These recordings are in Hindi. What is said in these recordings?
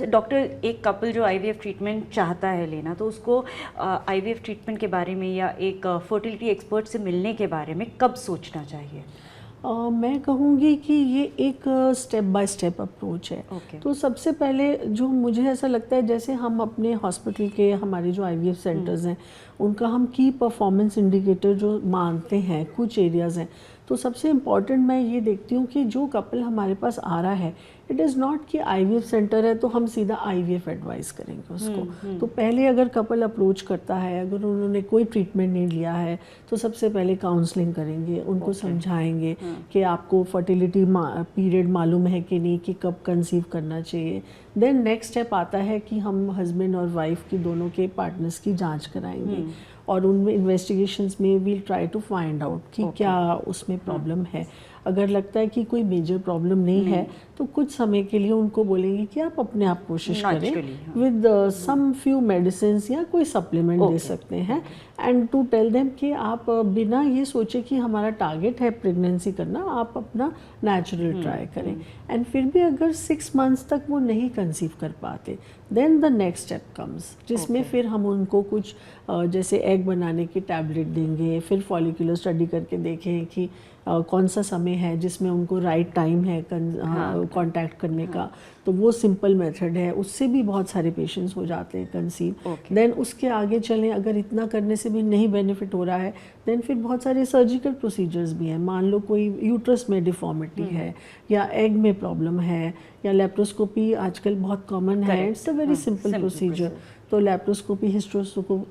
डॉक्टर, एक कपल जो आईवीएफ ट्रीटमेंट चाहता है लेना, तो उसको आईवीएफ ट्रीटमेंट के बारे में या एक फर्टिलिटी एक्सपर्ट से मिलने के बारे में कब सोचना चाहिए? मैं कहूँगी कि ये एक स्टेप बाय स्टेप अप्रोच है। तो सबसे पहले जो मुझे ऐसा लगता है, जैसे हम अपने हॉस्पिटल के हमारे जो आईवीएफ सेंटर्स हैं उनका हम की परफॉर्मेंस इंडिकेटर जो मानते हैं, कुछ एरियाज़ हैं, तो सबसे इम्पॉर्टेंट मैं ये देखती हूँ कि जो कपल हमारे पास आ रहा है, इट इज़ नॉट कि आईवीएफ सेंटर है तो हम सीधा आईवीएफ एडवाइस करेंगे उसको। तो पहले अगर कपल अप्रोच करता है, अगर उन्होंने कोई ट्रीटमेंट नहीं लिया है, तो सबसे पहले काउंसलिंग करेंगे, उनको समझाएंगे कि आपको फर्टिलिटी पीरियड मालूम है कि नहीं, कि कब कंसीव करना चाहिए। देन नेक्स्ट स्टेप आता है कि हम हस्बैंड और वाइफ की दोनों के पार्टनर्स की जांच कराएंगे और उनमें इन्वेस्टिगेशंस में we'll try to find out कि क्या उसमें प्रॉब्लम है। अगर लगता है कि कोई मेजर प्रॉब्लम नहीं है तो कुछ समय के लिए उनको बोलेंगे कि आप अपने आप कोशिश करें विद सम फ्यू मेडिसिन्स या कोई सप्लीमेंट दे सकते हैं, एंड टू टेल देम कि आप बिना ये सोचे कि हमारा टारगेट है प्रेगनेंसी करना, आप अपना नेचुरल ट्राई करें। एंड फिर भी अगर 6 मंथ्स तक वो नहीं कंसीव कर पाते, then the next step comes, जिसमें फिर हम उनको कुछ जैसे एग बनाने की टैबलेट देंगे, फिर फॉलिकुलर स्टडी करके देखें कि कौन सा समय है जिसमें उनको राइट टाइम है कांटेक्ट करने का। तो वो सिंपल मेथड है, उससे भी बहुत सारे पेशेंट्स हो जाते हैं कंसीव। देन उसके आगे चलें, अगर इतना करने से भी नहीं बेनिफिट हो रहा है, देन फिर बहुत सारे सर्जिकल प्रोसीजर्स भी हैं। मान लो कोई यूट्रस में डिफॉर्मिटी है या एग में प्रॉब्लम है या लेप्रोस्कोपी आजकल बहुत कॉमन है, it's a very simple procedure. तो लेप्रोस्कोपी हिस्ट्रोस्कोपी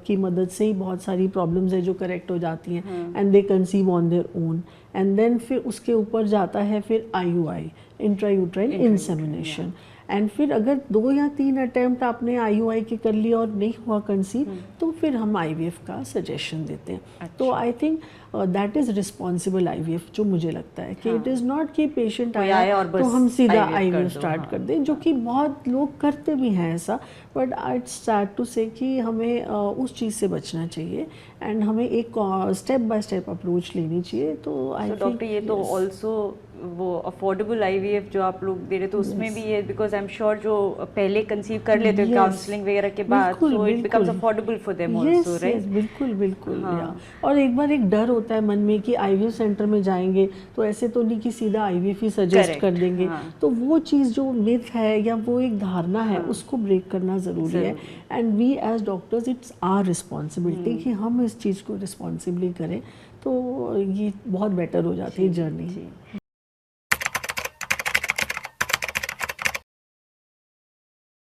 की मदद से ही बहुत सारी प्रॉब्लम्स है जो करेक्ट हो जाती हैं, and they conceive on their own. And then फिर उसके ऊपर जाता है फिर आईयूआई, इंट्रायूट्राइन इंसेमिनेशन। एंड फिर अगर 2 या 3 अटैम्प्ट आपने आईयूआई के कर लिया और नहीं हुआ कंसीव, तो फिर हम आईवीएफ का सजेशन देते हैं। तो I think that is responsible IVF, जो मुझे लगता है कि इट इज़ नॉट कि पेशेंट आया तो हम सीधा आईवीएफ स्टार्ट कर दें, जो कि बहुत लोग करते भी हैं ऐसा। बट इट्स सैड टू से कि हमें उस चीज़ से बचना चाहिए एंड हमें एक स्टेप बाय स्टेप अप्रोच लेनी चाहिए। तो आई थिंक डॉक्टर, ये तो ऑल्सो वो अफोर्डेबल आईवीएफ जो आप लोग दे रहे, तो उसमें भी ये, बिकॉज आई एम श्योर जो पहले कंसीव कर लेते हैं काउंसलिंग वगैरह के बाद, so it becomes affordable for them also, right? बिल्कुल बिल्कुल। और एक बार एक डर होता है मन में कि आईवीएफ सेंटर में जाएंगे तो ऐसे तो नहीं कि सीधा आईवीएफ ही सजेस्ट कर देंगे। तो वो चीज़ जो मिथ है या वो एक धारणा है, उसको ब्रेक करना ज़रूरी है। And we as doctors, it's our responsibility कि हम इस चीज़ को रिस्पॉन्सिबली करें, तो ये बहुत बेटर हो जाती है जर्नी।